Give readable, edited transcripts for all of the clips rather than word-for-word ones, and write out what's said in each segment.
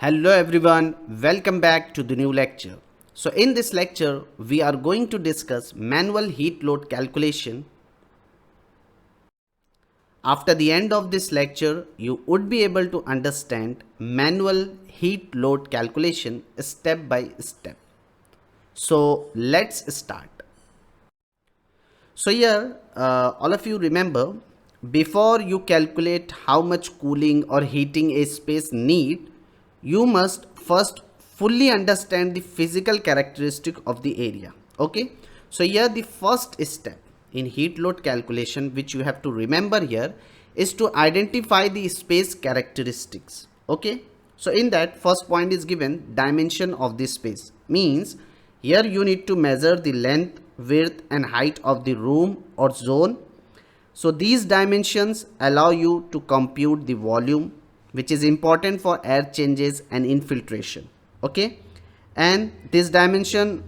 Hello everyone, welcome back to the new lecture. So in this lecture, we are going to discuss manual heat load calculation. After the end of this lecture, you would be able to understand manual heat load calculation step by step. So let's start. So here, all of you remember, before you calculate how much cooling or heating a space need, you must first fully understand the physical characteristic of the area. Okay. So here the first step in heat load calculation, which you have to remember here, is to identify the space characteristics. Okay. So in that, first point is given dimension of the space. Means here you need to measure the length, width and height of the room or zone. So these dimensions allow you to compute the volume, which is important for air changes and infiltration. Okay. And this dimension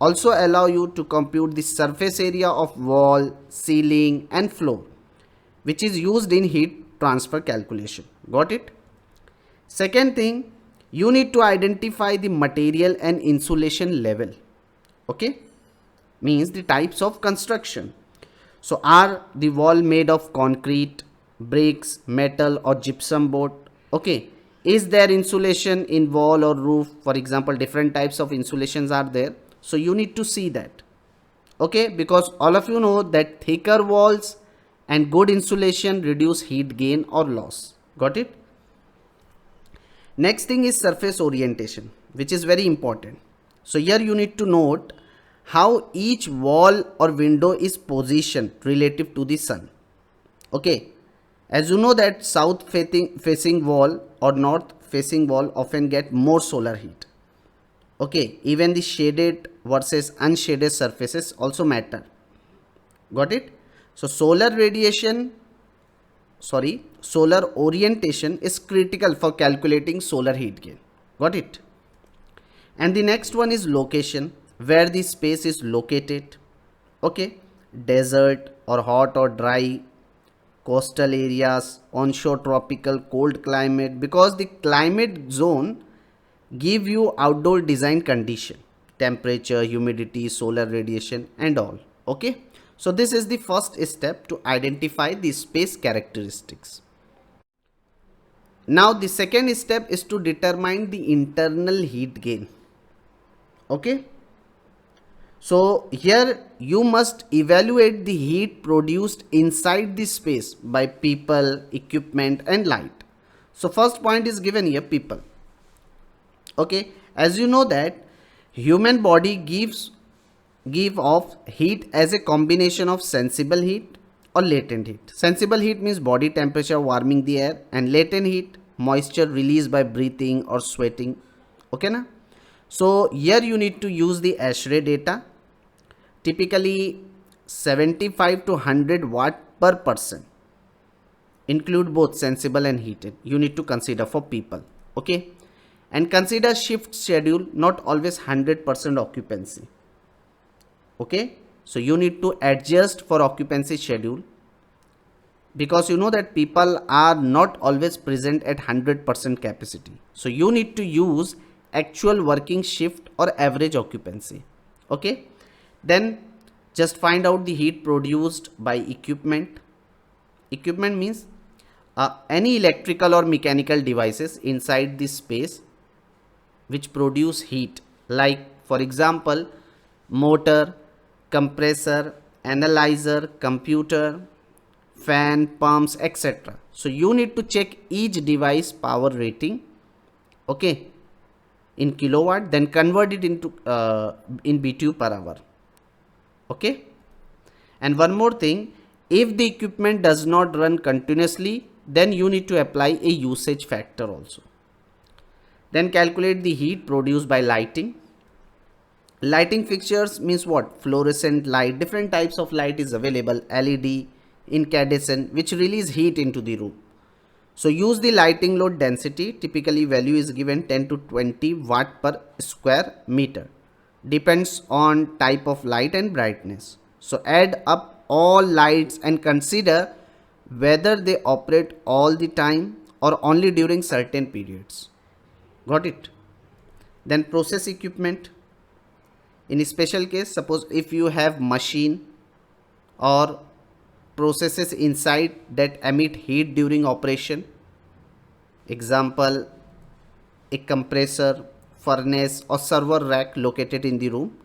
also allow you to compute the surface area of wall, ceiling and floor, which is used in heat transfer calculation. Got it? Second thing, you need to identify the material and insulation level. Okay. Means the types of construction. So are the wall made of concrete, bricks, metal or gypsum board? Okay. Is there insulation in wall or roof? For example, different types of insulations are there. So you need to see that. Okay. Because all of you know that thicker walls and good insulation reduce heat gain or loss. Got it? Next thing is surface orientation, which is very important. So here you need to note how each wall or window is positioned relative to the sun. Okay. As you know that south facing wall or north facing wall often get more solar heat. Okay. Even the shaded versus unshaded surfaces also matter. Got it? So solar orientation is critical for calculating solar heat gain. Got it? And the next one is location, where the space is located. Okay. Desert or hot or dry, coastal areas, onshore tropical, cold climate, because the climate zone give you outdoor design condition, temperature, humidity, solar radiation and all. Okay. So this is the first step to identify the space characteristics. Now the second step is to determine the internal heat gain. Okay. So here you must evaluate the heat produced inside the space by people, equipment and light. So first point is given here, people. Okay. As you know that human body give off heat as a combination of sensible heat or latent heat. Sensible heat means body temperature warming the air, and latent heat moisture released by breathing or sweating. Okay na? So here you need to use the ASHRAE data. Typically 75 to 100 watt per person. Include both sensible and heated. You need to consider for people. Okay. And consider shift schedule, not always 100% occupancy. Okay. So you need to adjust for occupancy schedule, because you know that people are not always present at 100% capacity. So you need to use actual working shift or average occupancy. Okay. Then just find out the heat produced by equipment. Equipment means any electrical or mechanical devices inside this space which produce heat, like for example motor, compressor, analyzer, computer, fan, pumps, etc. So you need to check each device power rating, okay, in kilowatt, then convert it into in BTU per hour. Okay. And one more thing, if the equipment does not run continuously, then you need to apply a usage factor also. Then calculate the heat produced by lighting. Lighting fixtures means what? Fluorescent light, different types of light is available, LED, incandescent, which release heat into the room. So use the lighting load density. Typically value is given 10 to 20 watt per square meter. Depends on type of light and brightness. So add up all lights and consider whether they operate all the time or only during certain periods. Got it? Then process equipment. In a special case, suppose if you have machine or processes inside that emit heat during operation, example, a compressor, furnace or server rack located in the room.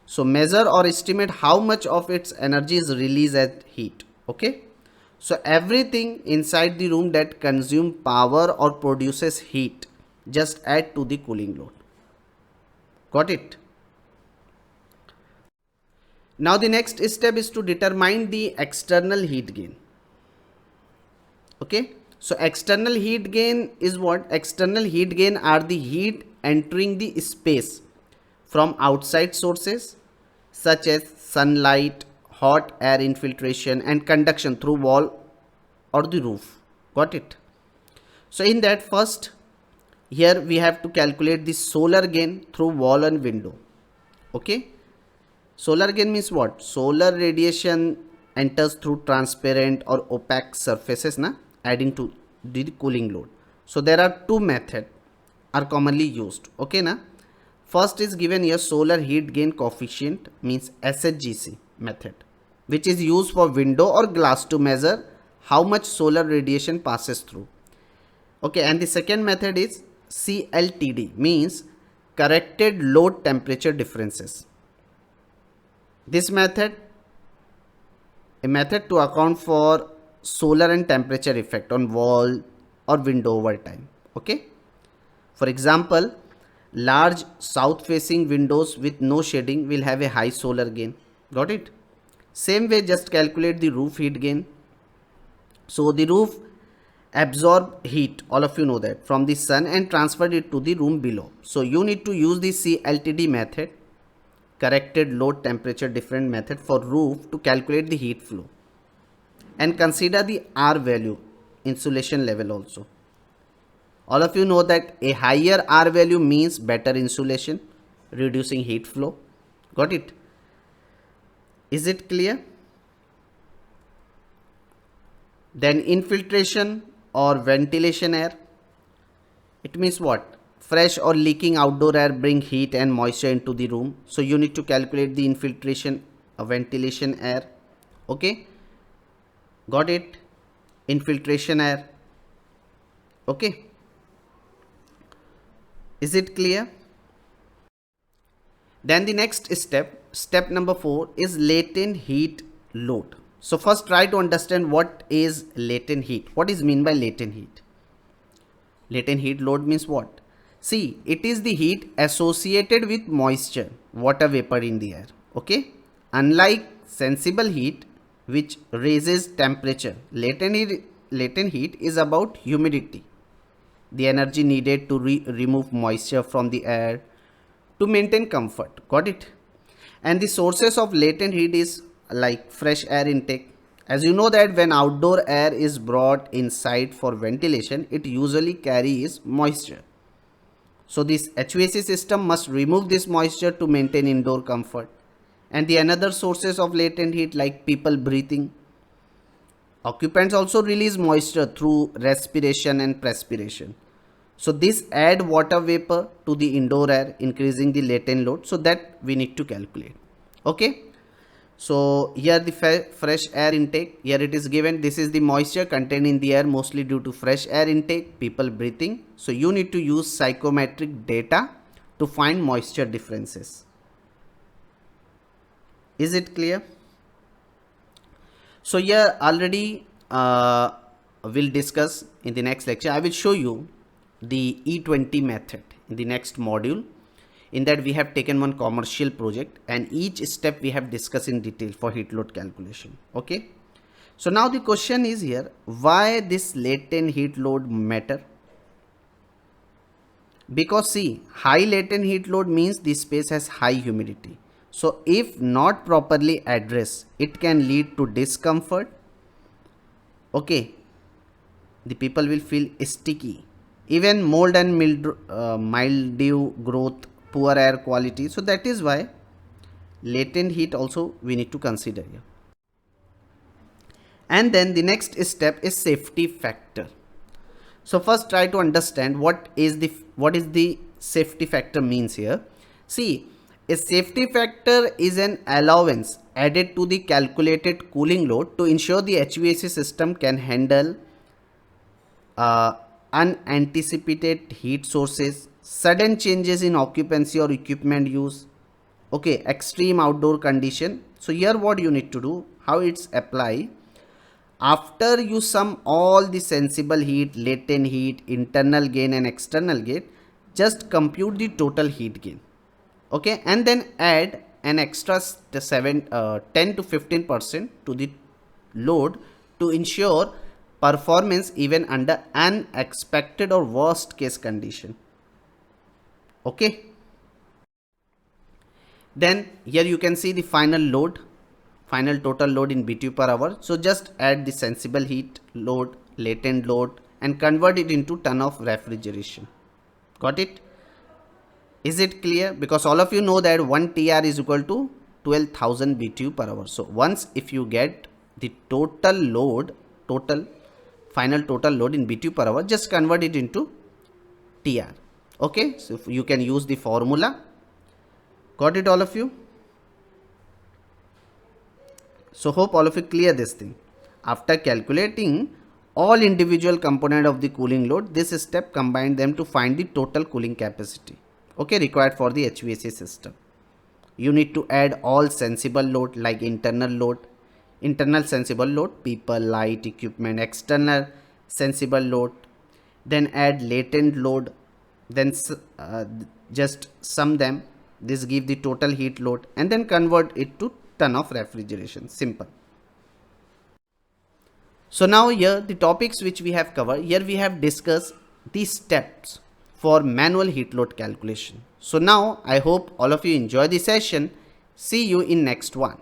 So measure or estimate how much of its energy is released as heat. Okay. So everything inside the room that consumes power or produces heat, just add to the cooling load. Got it? Now the next step is to determine the external heat gain. Okay. So external heat gain is what? External heat gain are the heat entering the space from outside sources such as sunlight, hot air infiltration and conduction through wall or the roof. Got it? So in that, first here we have to calculate the solar gain through wall and window. Okay. Solar gain means what? Solar radiation enters through transparent or opaque surfaces, adding to the cooling load. So there are two methods are commonly used. Okay, first is given here, solar heat gain coefficient, means SHGC method, which is used for window or glass to measure how much solar radiation passes through. Okay, and the second method is CLTD, means corrected load temperature differences. This method, a method to account for solar and temperature effect on wall or window over time. Okay. For example, large south facing windows with no shading will have a high solar gain. Got it? Same way, just calculate the roof heat gain. So the roof absorb heat, all of you know that, from the sun and transferred it to the room below. So you need to use the CLTD method, corrected load temperature different method, for roof to calculate the heat flow, and consider the R value, insulation level also. All of you know that a higher R value means better insulation, reducing heat flow. Got it? Is it clear? Then infiltration or ventilation air. It means what? Fresh or leaking outdoor air bring heat and moisture into the room. So you need to calculate the infiltration or ventilation air. Okay. Got it? Infiltration air. Okay. Is it clear? Then the next step number 4 is latent heat load. So first try to understand what is latent heat. What is mean by latent heat? Latent heat load means what? See, it is the heat associated with moisture, water vapor in the air. Okay. Unlike sensible heat, which raises temperature, latent heat is about humidity, the energy needed to remove moisture from the air to maintain comfort. Got it? And the sources of latent heat is like fresh air intake. As you know that when outdoor air is brought inside for ventilation, it usually carries moisture. So this HVAC system must remove this moisture to maintain indoor comfort. And the another sources of latent heat like people breathing. Occupants also release moisture through respiration and perspiration. So this add water vapor to the indoor air, increasing the latent load. So that we need to calculate. Okay. So here the fresh air intake, here it is given, this is the moisture contained in the air mostly due to fresh air intake, people breathing. So you need to use psychometric data to find moisture differences. Is it clear? So here already we'll discuss in the next lecture. I will show you the E20 method in the next module. In that we have taken one commercial project and each step we have discussed in detail for heat load calculation. Okay. So now the question is here, why this latent heat load matter? Because see, high latent heat load means the space has high humidity. So if not properly addressed, it can lead to discomfort. Okay. The people will feel sticky, even mold and mildew growth, poor air quality. So that is why latent heat also we need to consider here. And then the next step is safety factor. So first try to understand what is the safety factor means here. See, a safety factor is an allowance added to the calculated cooling load to ensure the HVAC system can handle uh, unanticipated heat sources, sudden changes in occupancy or equipment use, okay, extreme outdoor condition. So here what you need to do, how it's apply. After you sum all the sensible heat, latent heat, internal gain and external gain, just compute the total heat gain. Okay, and then add an extra 10 to 15% to the load to ensure performance even under unexpected or worst case condition. Okay. Then here you can see the final load, final total load in BTU per hour. So just add the sensible heat load, latent load and convert it into ton of refrigeration. Got it? Is it clear? Because all of you know that 1 TR is equal to 12,000 BTU per hour. So once if you get the total load, final total load in BTU per hour, just convert it into TR. Okay, so you can use the formula. Got it, all of you? So hope all of you clear this thing. After calculating all individual component of the cooling load, this step combine them to find the total cooling capacity, okay, required for the HVAC system. You need to add all sensible load like internal sensible load, people, light, equipment, external sensible load, then add latent load, then just sum them. This give the total heat load and then convert it to ton of refrigeration. Simple. So now here the topics which we have covered, here we have discussed the steps for manual heat load calculation. So now I hope all of you enjoy the session. See you in next one.